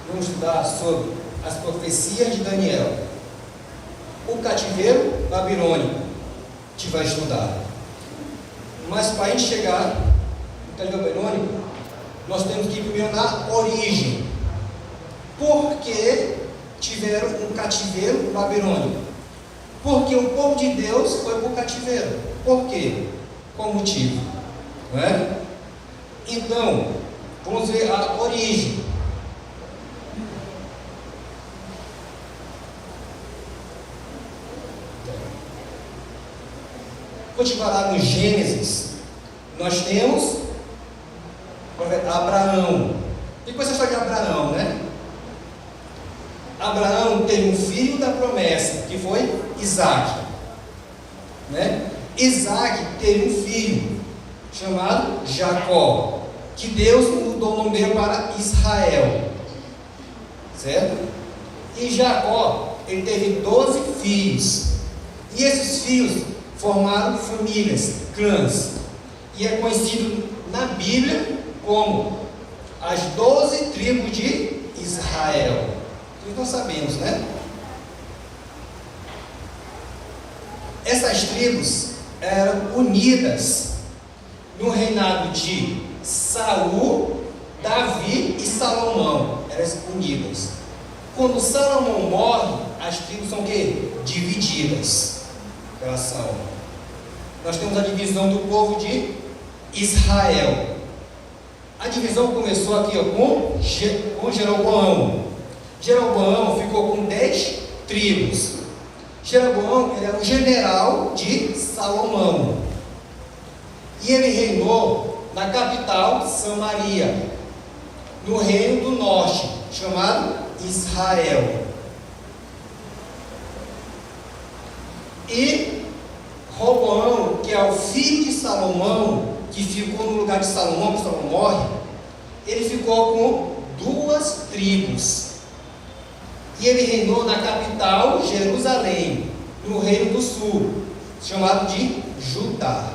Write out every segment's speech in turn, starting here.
vamos estudar sobre as profecias de Daniel. O cativeiro babilônico, a gente vai estudar. Mas para a gente chegar no cativeiro babilônico, nós temos que ir primeiro na origem. Por que tiveram um cativeiro babilônico? Porque o povo de Deus foi para o cativeiro. Por quê? Qual o motivo? Não é? Então, vamos ver a origem. Continuar lá no Gênesis, nós temos Abraão. E depois a história de Abraão, né? Abraão teve um filho da promessa, que foi Isaac, né? Isaac teve um filho chamado Jacó, que Deus mudou o nome dele para Israel, certo? E Jacó, ele teve 12 filhos, e esses filhos formaram famílias, clãs, e é conhecido na Bíblia como as 12 tribos de Israel. Nós sabemos, né? Essas tribos eram unidas no reinado de Saul, Davi e Salomão. Eram unidas. Quando Salomão morre, as tribos são o quê? Divididas. Elas são. Nós temos a divisão do povo de Israel. A divisão começou aqui, ó, com Jeroboão. Jeroboão ficou com 10 tribos. Jeroboão, ele era o general de Salomão. E ele reinou na capital Samaria, no reino do norte, chamado Israel. E Roboão, que é o filho de Salomão, que ficou no lugar de Salomão, que Salomão morre, ele ficou com 2 tribos. E ele reinou na capital, Jerusalém, no reino do sul, chamado de Judá.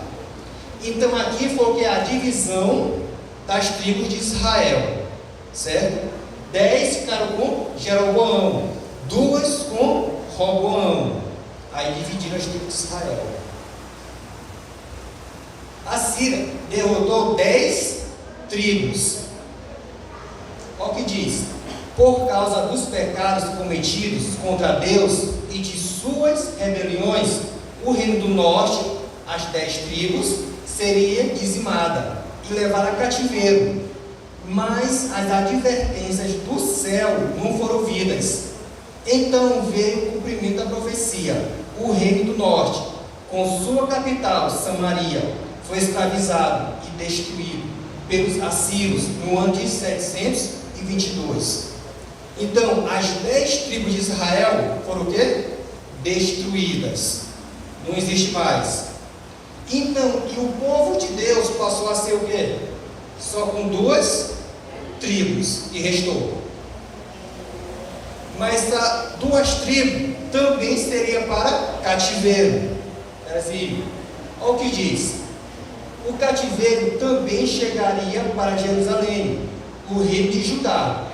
Então aqui foi o que é a divisão das tribos de Israel, certo? 10 ficaram com Jeroboão, 2 com Roboão. Aí dividiram as tribos de Israel. A Síria derrotou 10 tribos. Olha o que diz: por causa dos pecados cometidos contra Deus e de suas rebeliões, o reino do norte, as 10 tribos, seria dizimada e levada a cativeiro. Mas as advertências do céu não foram ouvidas. Então veio o cumprimento da profecia. O reino do norte, com sua capital, Samaria, foi escravizado e destruído pelos assírios no ano de 722. Então, as 10 tribos de Israel foram o quê? Destruídas. Não existe mais. Então, e o povo de Deus passou a ser o quê? Só com 2 tribos e restou. Mas as 2 tribos também seria para cativeiro. Era assim, olha o que diz: o cativeiro também chegaria para Jerusalém, o reino de Judá.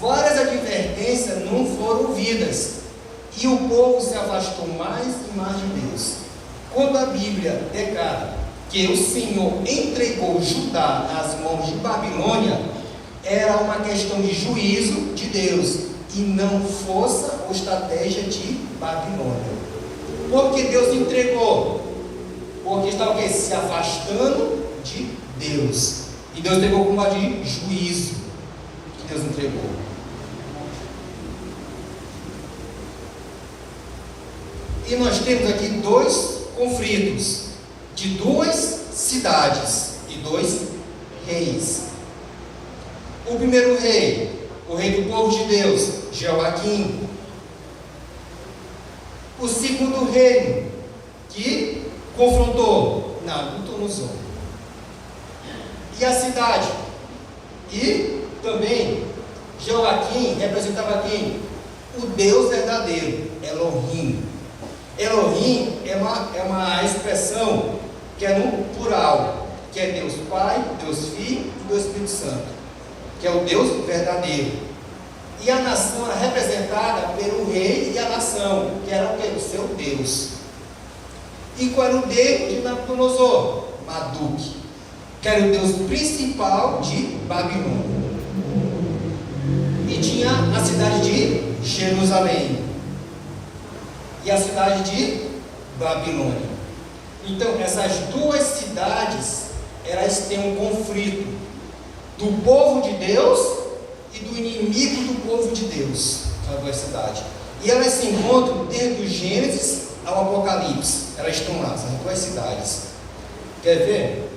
Várias advertências não foram ouvidas, e o povo se afastou mais e mais de Deus. Quando a Bíblia declara que o Senhor entregou Judá nas mãos de Babilônia, era uma questão de juízo de Deus, e não força ou estratégia de Babilônia. Por que Deus entregou? Porque estava o quê? Se afastando de Deus. E Deus entregou como de juízo que Deus entregou. E nós temos aqui 2 conflitos de 2 cidades e 2 reis. O primeiro rei, o rei do povo de Deus, Joaquim. O segundo reino que confrontou Nabucodonosor. E a cidade. E também Joaquim representava quem? O Deus verdadeiro, Elohim. Elohim é uma expressão que é no plural, que é Deus Pai, Deus Filho e Deus Espírito Santo, que é o Deus verdadeiro. E a nação era representada pelo rei e a nação, que era o quê? O seu Deus. E qual era o Deus de Nabucodonosor? Marduk, que era o Deus principal de Babilônia. E tinha a cidade de Jerusalém e a cidade de Babilônia. Então, essas duas cidades, elas têm um conflito do povo de Deus e do inimigo do povo de Deus, as duas cidades. E elas se encontram desde o Gênesis ao Apocalipse. Elas estão lá, essas duas cidades. Quer ver?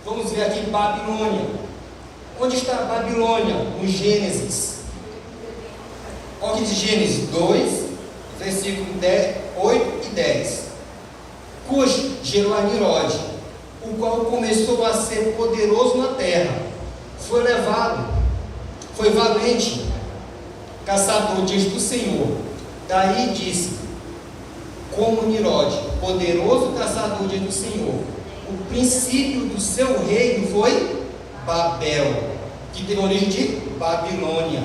Vamos ver aqui Babilônia. Onde está Babilônia? No Gênesis. Olha que diz Gênesis 2, versículo 8 e 10. Cush gerou a Nimrod, o qual começou a ser poderoso na terra. Foi valente, caçador diante do Senhor. Daí disse, como Nimrod, poderoso caçador diante do Senhor. O princípio do seu reino foi Babel, que teve origem de Babilônia.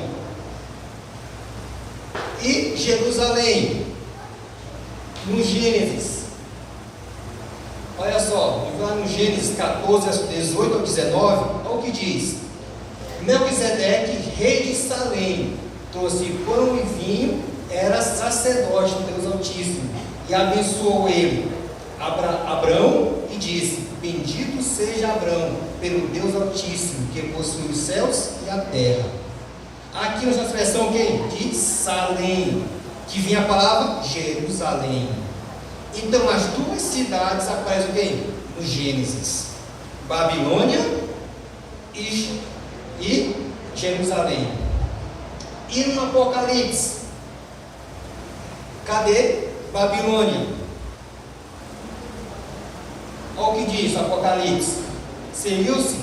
E Jerusalém, no Gênesis. Olha só, lá no Gênesis 14, 18 ao 19, olha o que diz. Melquisedeque, rei de Salém, trouxe pão e vinho, era sacerdote do Deus Altíssimo, e abençoou ele, Abrão, e disse, bendito seja Abrão, pelo Deus Altíssimo, que possui os céus e a terra. Aqui nessa expressão quem? De Salém, que vinha a palavra Jerusalém. Então as duas cidades aparecem quem? No Gênesis, Babilônia e Jerusalém. E no Apocalipse, cadê Babilônia? Olha o que diz o Apocalipse. Seguiu-se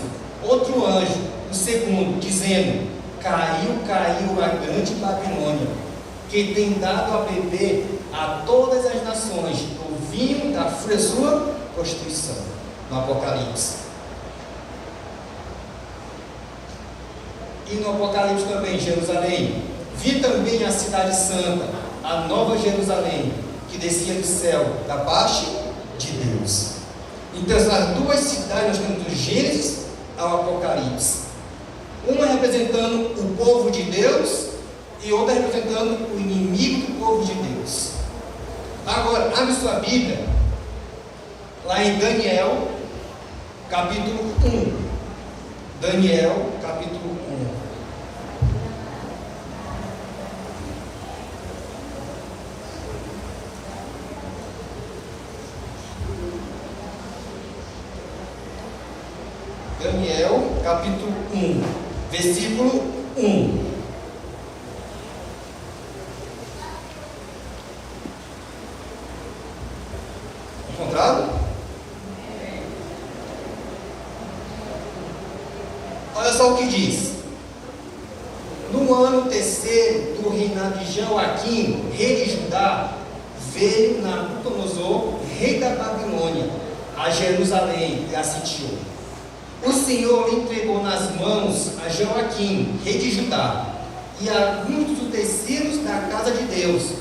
outro anjo, o segundo, dizendo, caiu a grande Babilônia, que tem dado a beber a todas as nações o vinho da sua prostituição. No Apocalipse. E no Apocalipse também, Jerusalém. Vi também a cidade santa, a nova Jerusalém, que descia do céu, da parte de Deus. Então essas duas cidades nós temos do Gênesis ao Apocalipse. Uma representando o povo de Deus e outra representando o inimigo do povo de Deus. Agora, abre sua Bíblia, lá em Daniel, capítulo 1. Daniel, capítulo 1. Daniel, capítulo 1, versículo 1. Encontrado? Olha só o que diz. No ano terceiro do reinado de Joaquim, rei de Judá, veio Nabucodonosor, rei da Babilônia, a Jerusalém e a sitiou. O Senhor lhe entregou nas mãos a Joaquim, rei de Judá, e a alguns dos utensílios da casa de Deus.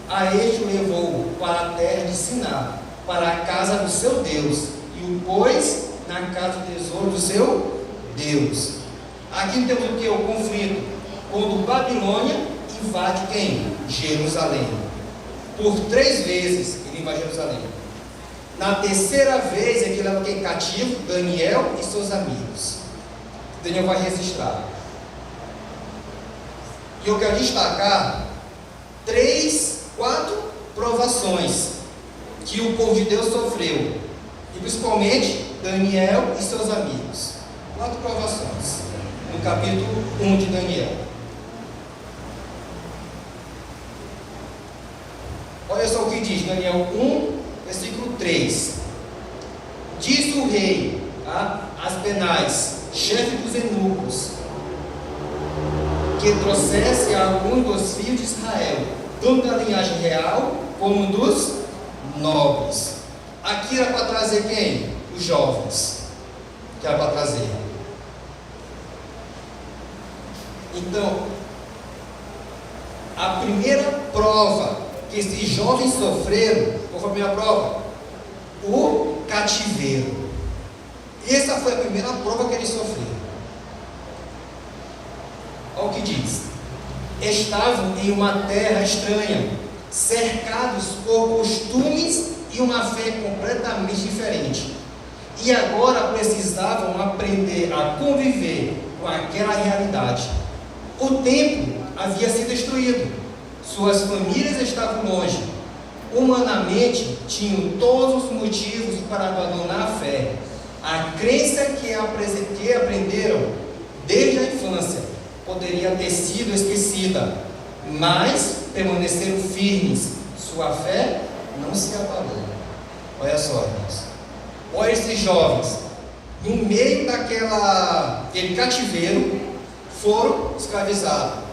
A este o levou para a terra de Siná, para a casa do seu Deus, e o pôs na casa do tesouro do seu Deus. Aqui temos o que? O conflito. Quando Babilônia invade quem? Jerusalém. Por 3 vezes ele invade Jerusalém. Na terceira vez ele leva quem cativo? Daniel e seus amigos. Daniel vai registrar. E eu quero destacar 4 provações que o povo de Deus sofreu, e principalmente Daniel e seus amigos. 4 provações no capítulo 1 de Daniel. Olha só o que diz Daniel 1, versículo 3. Diz o rei Aspenaz, chefe dos eunucos, que trouxesse alguns dos filhos de Israel, tanto da linhagem real como dos nobres. Aqui era para trazer quem? Os jovens. Que era para trazer. Então, A primeira prova que esses jovens sofreram, qual foi a primeira prova? O cativeiro. Essa foi a primeira prova que eles sofreram. Olha o que diz: estavam em uma terra estranha, cercados por costumes e uma fé completamente diferente, e agora precisavam aprender a conviver com aquela realidade. O templo havia sido destruído, suas famílias estavam longe, humanamente tinham todos os motivos para abandonar a fé. A crença que aprenderam desde a infância poderia ter sido esquecida, mas permaneceram firmes, sua fé não se abalou. Olha só, irmãos, olha esses jovens, no meio daquele cativeiro, foram escravizados,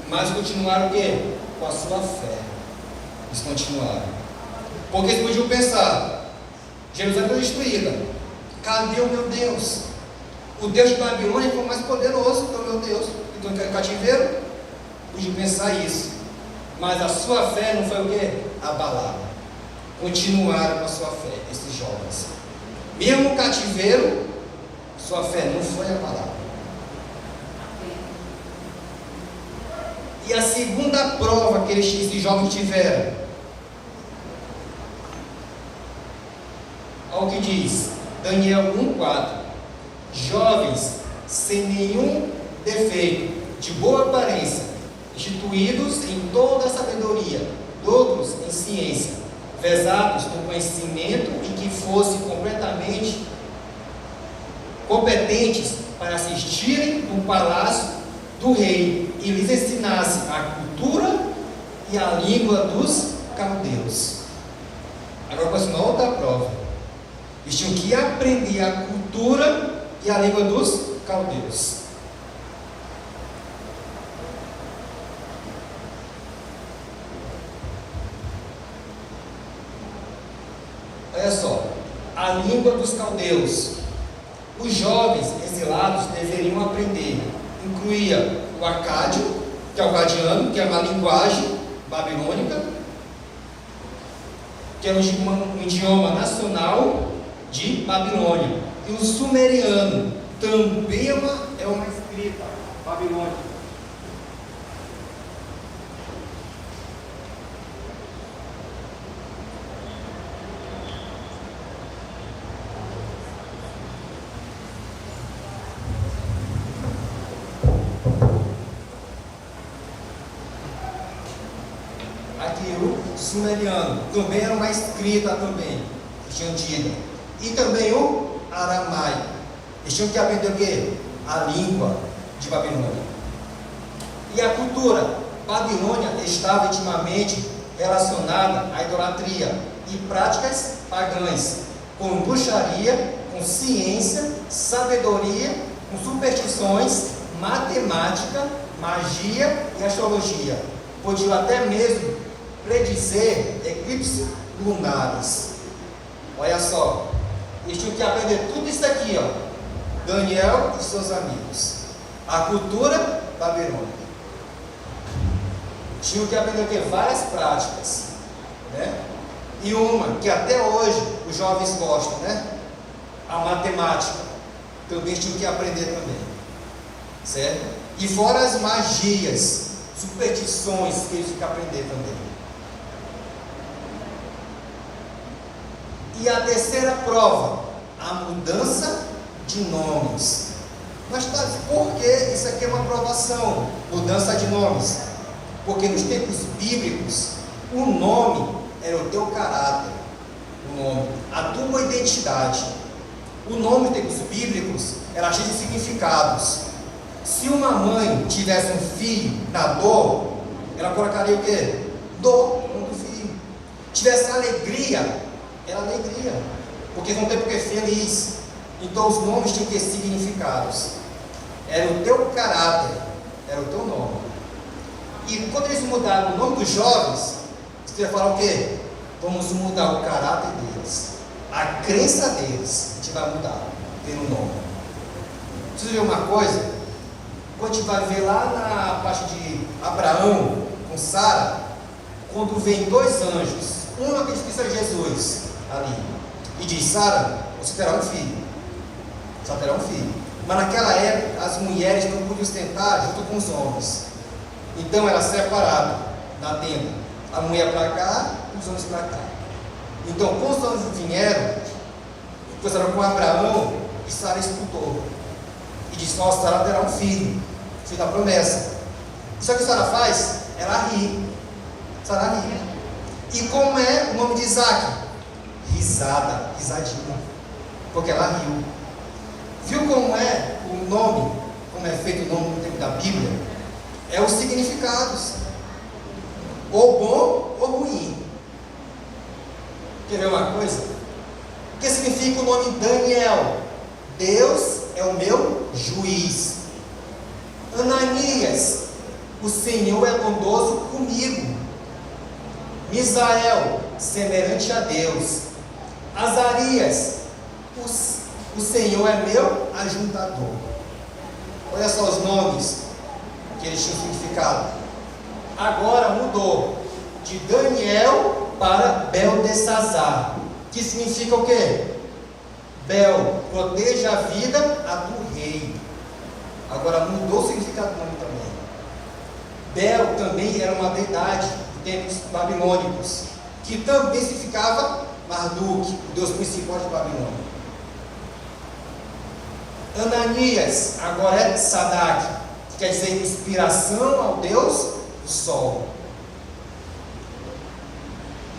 mas continuaram o quê? Com a sua fé. Eles continuaram, porque eles podiam pensar: Jerusalém foi destruída, cadê o meu Deus? O Deus de Babilônia foi mais poderoso que o meu Deus. Então, no cativeiro, podiam pensar isso, mas a sua fé não foi o quê? Abalada. Continuaram com a sua fé, esses jovens. Mesmo no cativeiro, sua fé não foi abalada. E a segunda prova que esses jovens tiveram, olha o que diz Daniel 1,4: jovens sem nenhum defeito, de boa aparência, instituídos em toda a sabedoria, doutos em ciência, vezados no conhecimento, e que fossem completamente competentes para assistirem no palácio do rei, e lhes ensinasse a cultura e a língua dos caldeus. Agora começa uma outra prova. Eles tinham que aprender a cultura e a língua dos caldeus. Olha só, a língua dos caldeus. Os jovens exilados deveriam aprender. Incluía o acádio, que é o cadiano, que é uma linguagem babilônica, que é um idioma nacional de Babilônia. E o sumeriano também é uma escrita babilônica. Aqui o sumeriano também era uma escrita também, que tinham tido. E também o aramaico. Eles tinham que aprender o quê? A língua de Babilônia. E a cultura. Babilônia estava intimamente relacionada à idolatria e práticas pagãs, com bruxaria, com ciência, sabedoria, com superstições, matemática, magia e astrologia. Podiam até mesmo predizer eclipses lunares. Olha só, eles tinham que aprender tudo isso aqui, ó. Daniel e seus amigos. A cultura babilônica. Tinham que aprender o quê? Várias práticas, né? E uma que até hoje os jovens gostam, né? A matemática. Também tinham que aprender também, certo? E fora as magias, superstições que eles tinham que aprender também. E a terceira prova, a mudança de nomes. Mas por que isso aqui é uma provação? Mudança de nomes. Porque nos tempos bíblicos, o nome era o teu caráter, o nome, a tua identidade. O nome nos tempos bíblicos era cheio de significados. Se uma mãe tivesse um filho na dor, ela colocaria o quê? Dor no nome do filho. Tivesse alegria, era alegria, porque não tem porque feliz. Então os nomes tinham que ter significados. Era o teu caráter, era o teu nome. E quando eles mudaram o nome dos jovens, você vai falar o quê? Vamos mudar o caráter deles, a crença deles, a gente vai mudar pelo nome. Você ver uma coisa? Quando a gente vai ver lá na parte de Abraão com Sara, quando vem dois anjos, um acredita que seja Jesus ali, e diz: Sara, você terá um filho. Só terá um filho. Mas naquela época, as mulheres não podiam sentar junto com os homens. Então era separado na tenda. A mulher para cá e os homens para cá. Então, quando os anjos vieram, começaram com Abraão, e Sara escutou. E disse: ó, Sara terá um filho, filho da promessa. Só que Sara faz? Ela ri. Sara ri. E como é o nome de Isaac? Risada, risadinha. Porque ela riu. Viu como é o nome, como é feito o nome no tempo da Bíblia? É os significados. Ou bom ou ruim. Quer ver uma coisa? O que significa o nome Daniel? Deus é o meu juiz. Ananias, o Senhor é bondoso comigo. Misael, semelhante a Deus. Azarias, o Senhor é meu ajudador. Olha só os nomes que eles tinham significado. Agora mudou de Daniel para Beltesazar, que significa o quê? Bel, proteja a vida a do rei. Agora mudou o significado do nome também. Bel também era uma deidade de tempos babilônicos, que também significava Marduk, o deus principal de Babilônia. Ananias agora é Sadak, que quer dizer inspiração ao deus do sol.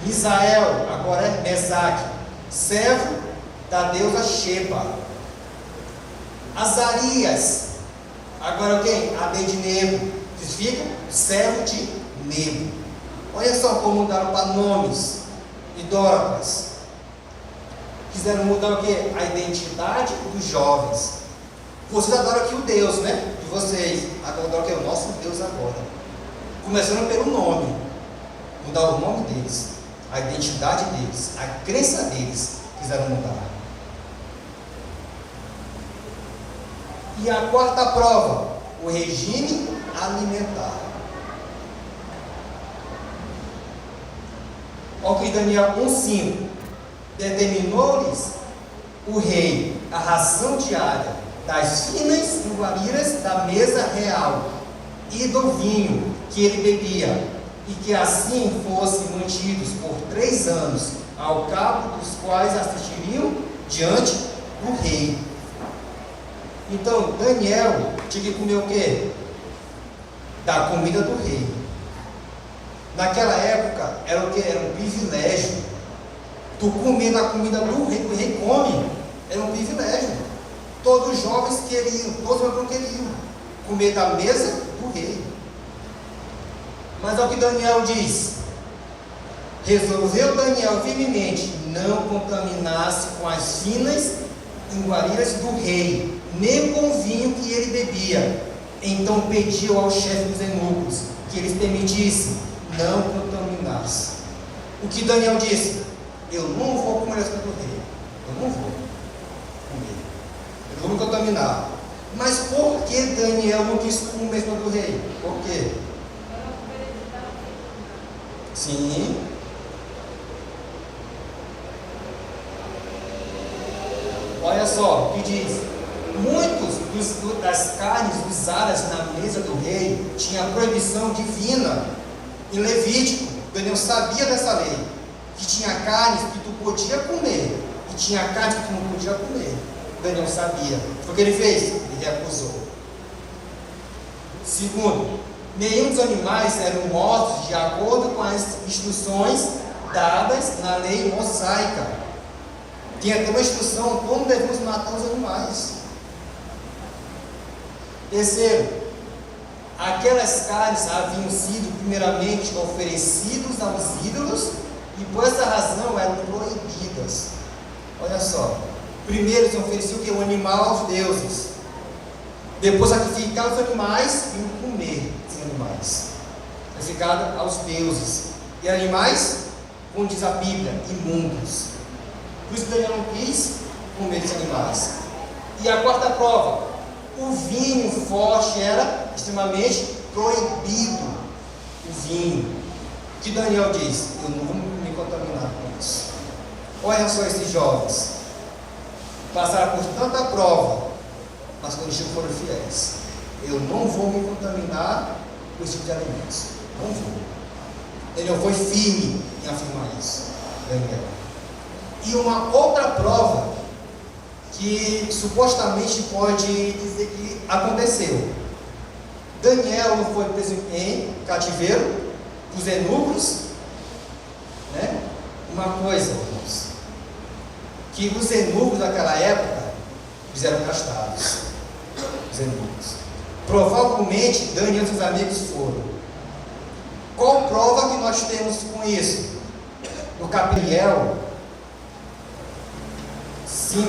Misael agora é Mesaque, servo da deusa Sheba. Azarias agora é quem? Abednego, que significa servo de Nego. Olha só como mudaram para nomes idólatras. Quiseram mudar o quê? A identidade dos jovens. Vocês adoram aqui o Deus, né? De vocês. Agora adoram que é o nosso Deus agora. Começando pelo nome. Mudar o nome deles, a identidade deles, a crença deles. Quiseram mudar. E a quarta prova, o regime alimentar. Olha o que Daniel 1,5: determinou-lhes o rei a ração diária das finas iguarias da mesa real e do vinho que ele bebia, e que assim fossem mantidos por 3 anos, ao cabo dos quais assistiriam diante do rei. Então Daniel tinha que comer o quê? Da comida do rei. Naquela época era o que? Era um privilégio. Tu comer da comida do rei, que o rei come, era um privilégio. Todos os jovens queriam, todos não queriam comer da mesa do rei. Mas é o que Daniel diz. Resolveu Daniel firmemente não contaminar-se com as finas iguarias do rei, nem com o vinho que ele bebia. Então pediu ao chefe dos eunucos que eles permitissem não contaminar-se. O que Daniel disse? Eu não vou comer as coisas do rei. Eu não vou comer. Eu vou me contaminar. Mas por que Daniel não quis comer as coisas do rei? Por quê? Sim. Olha só o que diz. Muitos das carnes usadas na mesa do rei tinha proibição divina em Levítico. Daniel sabia dessa lei, que tinha carnes que tu podia comer e tinha carnes que tu não podia comer. Daniel sabia. O que ele fez? Ele recusou. Segundo, nenhum dos animais eram mortos de acordo com as instruções dadas na lei mosaica. Tinha até uma instrução como devemos matar os animais. Terceiro, aquelas carnes haviam sido primeiramente oferecidas aos ídolos e por essa razão eram proibidas. Olha só, primeiro se oferecia o que? O animal aos deuses. Depois sacrificar os animais e comer os animais. Sacrificado aos deuses. E animais, como diz a Bíblia, imundos. Por isso Daniel não quis comer os animais. E a quarta prova, o vinho forte era extremamente proibido. o vinho. Que Daniel diz: eu não vou me contaminar com isso. Olha só esses jovens, passaram por tanta prova, mas quando chegam foram fiéis. Eu não vou me contaminar com esse tipo de alimentos. Não vou. Daniel foi firme em afirmar isso. Daniel. E uma outra prova que supostamente pode dizer que aconteceu. Daniel não foi preso em cativeiro dos eunucos, né? Uma coisa, irmãos, que os eunucos daquela época eles eram castrados. Os eunucos. Provavelmente Daniel e seus amigos foram. Qual prova que nós temos com isso? No capítulo 5,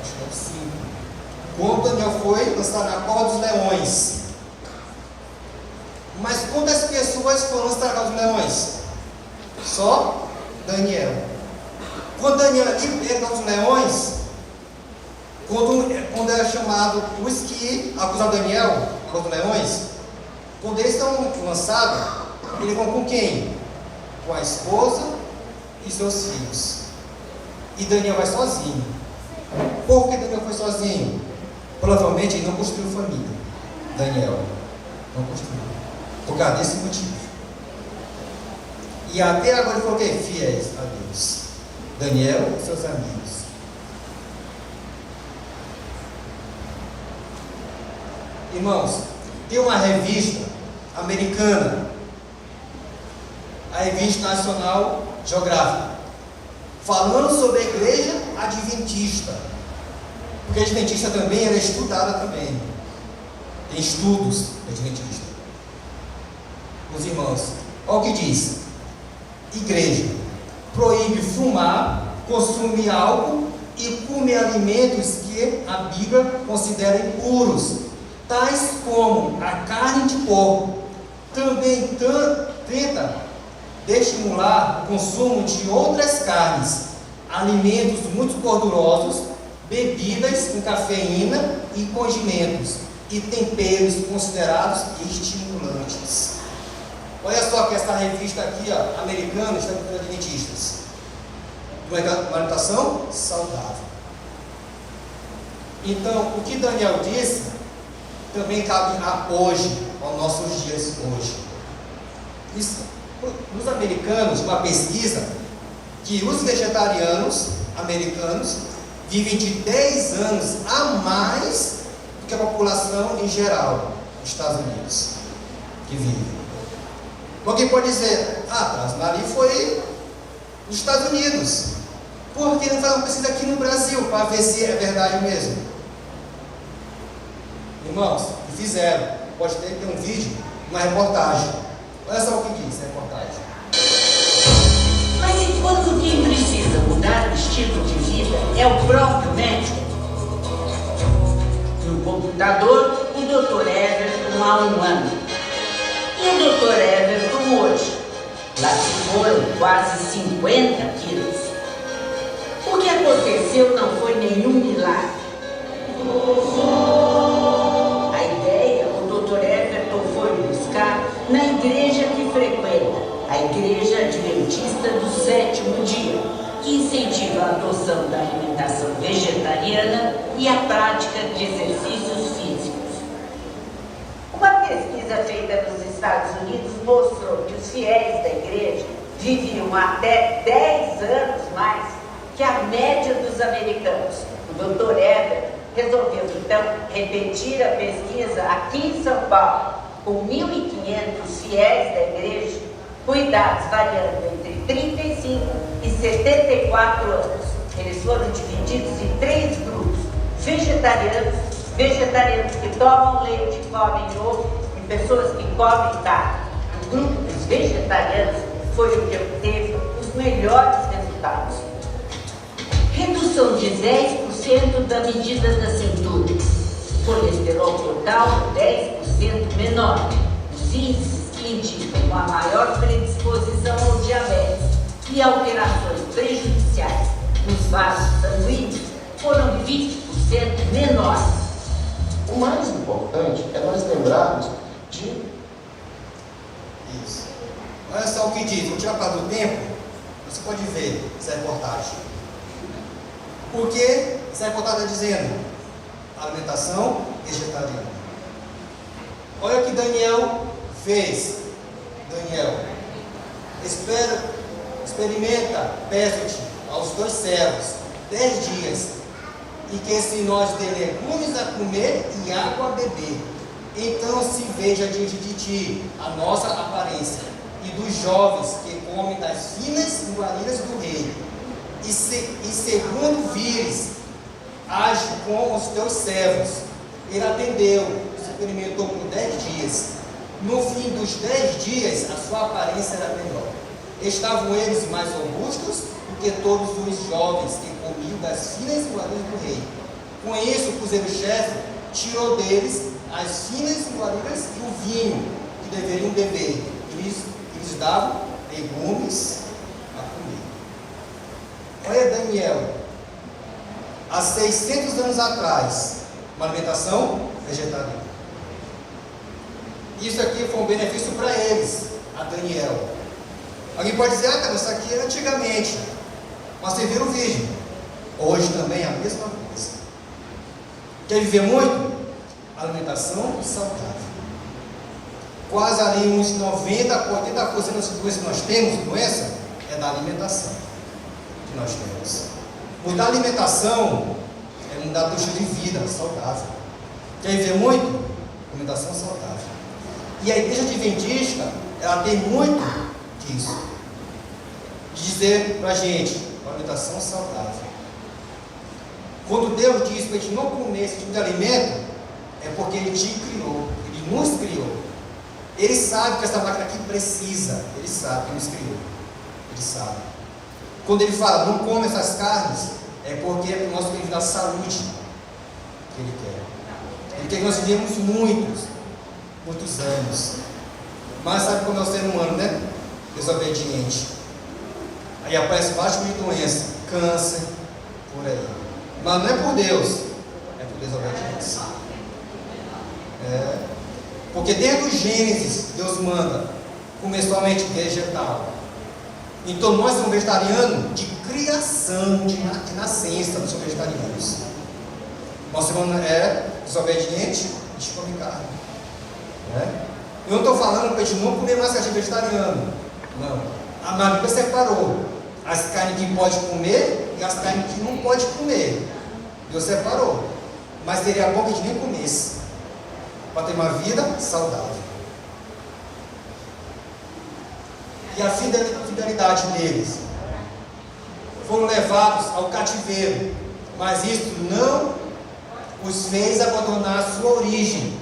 acho que é o 5, quando Daniel foi lançado na cova dos leões. Mas quantas pessoas foram lançadas na cova dos leões? Só Daniel. Quando Daniel é liberto dos leões, quando é chamado os que acusaram Daniel na cova dos leões, quando eles estão lançados, eles vão com quem? Com a esposa e seus filhos. E Daniel vai sozinho. Por que Daniel foi sozinho? Provavelmente ele não construiu família. Daniel não construiu. Por causa desse motivo. E até agora ele falou que é fiéis a Deus. Daniel e seus amigos. Irmãos, tem uma revista americana, a Revista Nacional Geográfica, falando sobre a igreja adventista. Porque a adventista também era estudada também. Tem estudos adventistas. Meus irmãos, olha o que diz. Igreja proíbe fumar, consumir álcool e comer alimentos que a Bíblia considera impuros, tais como a carne de porco. Também tenta estimular o consumo de outras carnes, alimentos muito gordurosos, bebidas com cafeína e condimentos e temperos considerados estimulantes. Olha só que essa revista aqui, ó, americana, está com adventistas. Uma alimentação saudável. Então, o que Daniel disse também cabe a hoje, aos nossos dias hoje. Isso, nos americanos, uma pesquisa que os vegetarianos americanos vivem de 10 anos a mais do que a população em geral dos Estados Unidos que vive. Alguém pode dizer: ah, mas ali foi nos Estados Unidos. Por que não faz uma pesquisa aqui no Brasil para ver se é verdade mesmo? Irmãos, fizeram. Pode ter um vídeo, uma reportagem. Olha só o que diz a reportagem. Mas enquanto quem precisa mudar o estilo de vida é o próprio médico? No computador, o Dr. Everton há um ano. E o Dr. Everton hoje? Lá se foram quase 50 quilos. O que aconteceu não foi nenhum milagre. A ideia o Dr. Everton foi buscar na igreja que frequenta, a Igreja Adventista do Sétimo Dia, que incentiva a adoção da alimentação vegetariana e a prática de exercícios físicos. Uma pesquisa feita nos Estados Unidos mostrou que os fiéis da igreja viviam até 10 anos mais que a média dos americanos. O Dr. Everton resolveu então repetir a pesquisa aqui em São Paulo, com 1.500 fiéis da igreja, com idades variando entre 35 e 74 anos. Eles foram divididos em 3 grupos: vegetarianos que tomam leite e comem ovo, e pessoas que comem carne. O grupo dos vegetarianos foi o que obteve os melhores resultados. Redução de 10% da medida da cintura, colesterol total 10% menor, os índices que indicam uma maior predisposição ao diabetes e alterações prejudiciais nos vasos sanguíneos foram 20% menores. O mais importante é nós lembrarmos de diz, vou tirar para do tempo, você pode ver essa reportagem. Porque essa reportagem está dizendo alimentação vegetariana. Olha o que Daniel fez. Daniel, experimenta, peço-te aos 2 servos 10 dias, e que se nós dê legumes a comer e água a beber, então se veja diante de ti a nossa aparência, e dos jovens que comem das finas iguarias do rei, e segundo vires, age com os teus servos. Ele atendeu, experimentou por 10 dias. No fim dos 10 dias, a sua aparência era melhor. Estavam eles mais robustos do que todos os jovens que comiam das finas iguarias do rei. Com isso, o cozinheiro-chefe tirou deles as finas iguarias e o vinho que deveriam beber, e lhes davam legumes a comer. Olha Daniel, há 600 anos atrás, uma alimentação vegetariana. Isso aqui foi um benefício para eles, a Daniel. Alguém pode dizer, cara, isso aqui era antigamente, mas você viu o vídeo. Hoje também é a mesma coisa. Quer viver muito? Alimentação saudável. Quase ali uns 90%, 80% das doenças que nós temos, doença, é da alimentação que nós temos. Mudar a alimentação é mudar o estilo de vida saudável. Quer viver muito? Alimentação saudável. E a igreja adventista, ela tem muito disso. De dizer para a gente, alimentação saudável. Quando Deus diz para a gente não comer esse tipo de alimento, é porque Ele te criou, Ele nos criou. Ele sabe que essa máquina aqui precisa, Ele sabe que nos criou, Ele sabe. Quando Ele fala, não come essas carnes, é porque é para o nosso bem da saúde que Ele quer. Ele quer que nós vivemos muitos anos. Mas sabe como é o ser humano, né? Desobediente. Aí aparece vários tipos de doença, câncer, por aí. Mas não é por Deus, é por desobediência. Porque desde o Gênesis, Deus manda comer somente vegetal. Então nós somos vegetarianos de criação, de nascença, nós somos vegetarianos. Nosso irmão é desobediente, a gente come carne. Eu não estou falando para a gente não comer mais carne vegetariano. Não. A Bíblia separou as carnes que pode comer e as carnes que não pode comer. Deus separou. Mas seria bom que a gente nem comesse, para ter uma vida saudável. E a fidelidade deles. Foram levados ao cativeiro, mas isso não os fez abandonar a sua origem.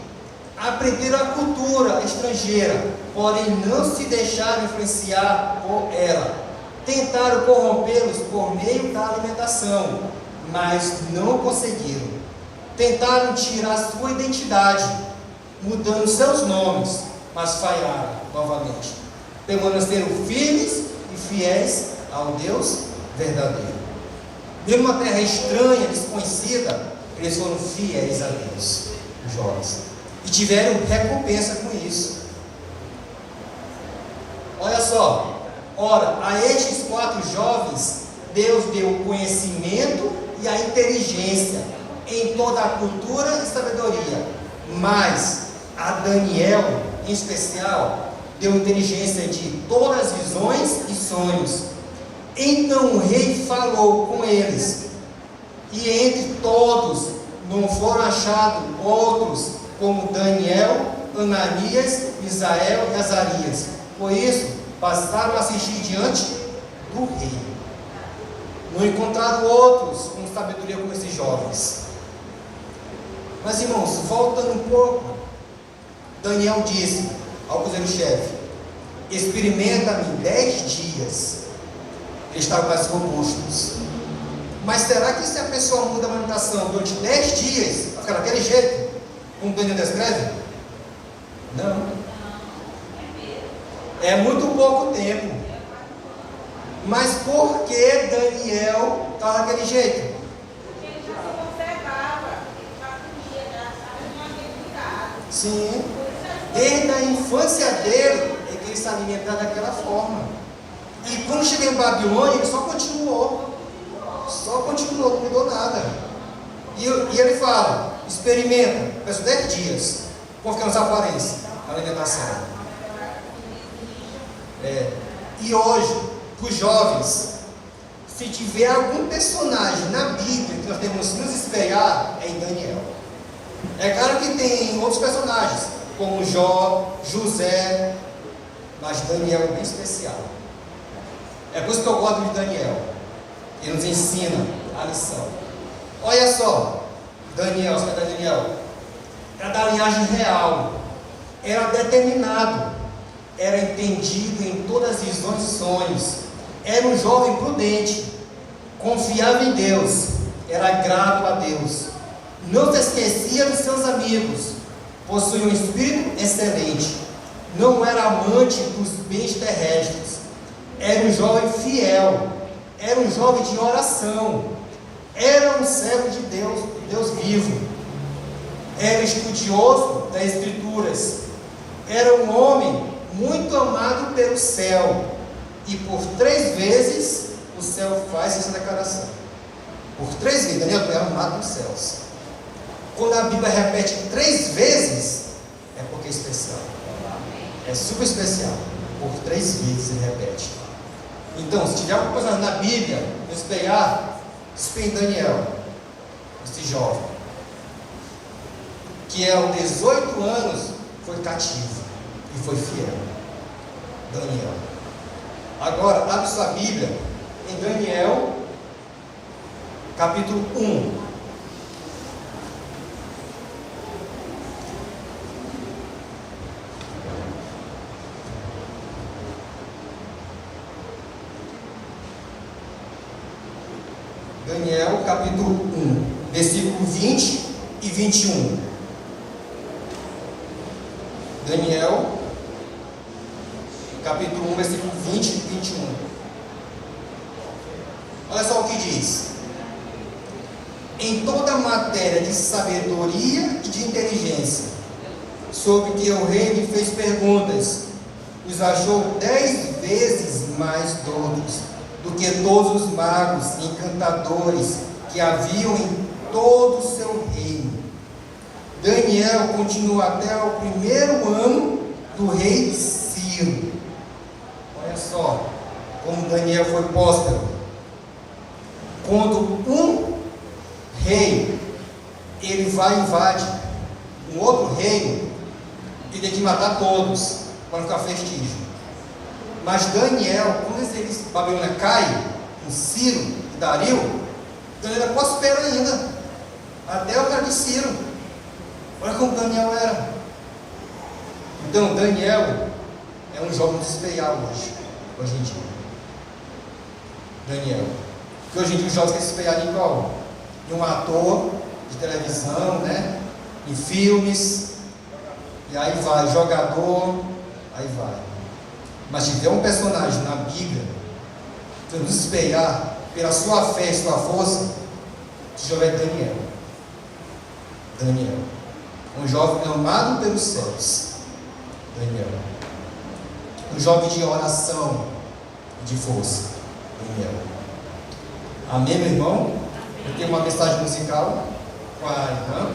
Aprenderam a cultura estrangeira, porém não se deixaram influenciar por ela. Tentaram corrompê-los por meio da alimentação, mas não conseguiram. Tentaram tirar sua identidade, mudando seus nomes, mas falharam novamente. Permaneceram firmes e fiéis ao Deus verdadeiro. Mesmo uma terra estranha, desconhecida, eles foram fiéis a Deus, os jovens, e tiveram recompensa com isso. Olha só. Ora, a estes 4 jovens, Deus deu o conhecimento e a inteligência em toda a cultura e sabedoria. Mas a Daniel, em especial, deu inteligência de todas as visões e sonhos. Então o rei falou com eles, e entre todos não foram achados outros como Daniel, Ananias, Misael e Azarias. Por isso, passaram a assistir diante do rei. Não encontraram outros com sabedoria como esses jovens. Mas irmãos, voltando um pouco, Daniel disse ao cozinheiro-chefe: experimenta-me 10 dias. Eles estavam mais robustos. Mas será que se a pessoa muda a alimentação durante 10 dias, vai ficar daquele jeito, como Daniel descreve? Não. É muito pouco tempo. Mas por que Daniel estava daquele jeito? Porque ele já se conservava, ele já comia, já estava aquele cuidado. Sim. Desde a infância dele, é que ele se alimentava daquela forma. E quando chegou em Babilônia, ele só continuou, não mudou nada. E ele fala, experimenta, peço 10 dias, confiando nessa aparência, na alimentação. E hoje, para os jovens, se tiver algum personagem na Bíblia que nós temos que nos espelhar, é em Daniel. É claro que tem outros personagens, como Jó, José, mas Daniel é bem especial. É por isso que eu gosto de Daniel. Ele nos ensina a lição. Olha só, Daniel, você é Daniel, era da linhagem real, era determinado, era entendido em todas as visões e sonhos, era um jovem prudente, confiava em Deus, era grato a Deus, não se esquecia dos seus amigos, possuía um espírito excelente, não era amante dos bens terrestres, era um jovem fiel, era um jovem de oração, era um servo de Deus vivo, era estudioso das Escrituras, era um homem muito amado pelo céu, e por 3 vezes o céu faz essa declaração. Por 3 vezes, Daniel, tu é amado nos céus. Quando a Bíblia repete 3 vezes, é porque é especial, é super especial. Por 3 vezes ele repete. Então, se tiver alguma coisa na Bíblia, espelhar em Daniel, esse jovem, que aos 18 anos foi cativo e foi fiel. Daniel. Agora, abre sua Bíblia em Daniel, capítulo 1. Daniel, capítulo 1, versículo 20 e 21. Daniel, capítulo 1, versículo 20 e 21. Olha só o que diz. Em toda matéria de sabedoria e de inteligência, sobre que o rei me fez perguntas, os achou 10 vezes mais doutos do que todos os magos e encantadores que haviam em todo o seu reino. Daniel continua até o 1º ano do rei Ciro. Olha só como Daniel foi próspero. Quando um rei ele vai e invade um outro reino, ele tem que matar todos para não ficar vestígio. Mas Daniel, quando eles Babilônia cai, com Ciro e Dario, Daniel era prospero ainda, até o cara de Ciro. Olha como Daniel era. Então Daniel é um jovem especial hoje em dia. Daniel. Porque hoje em dia os jovens querem se espelhar em qual? Em um ator de televisão, né? Em filmes, e aí vai, jogador, aí vai. Mas se tiver um personagem na Bíblia, para nos espelhar pela sua fé e sua força, esse jovem é Daniel. Daniel. Um jovem amado pelos céus. Daniel. Um jovem de oração e de força. Daniel. Amém, meu irmão? Eu tenho uma mensagem musical com a irmã.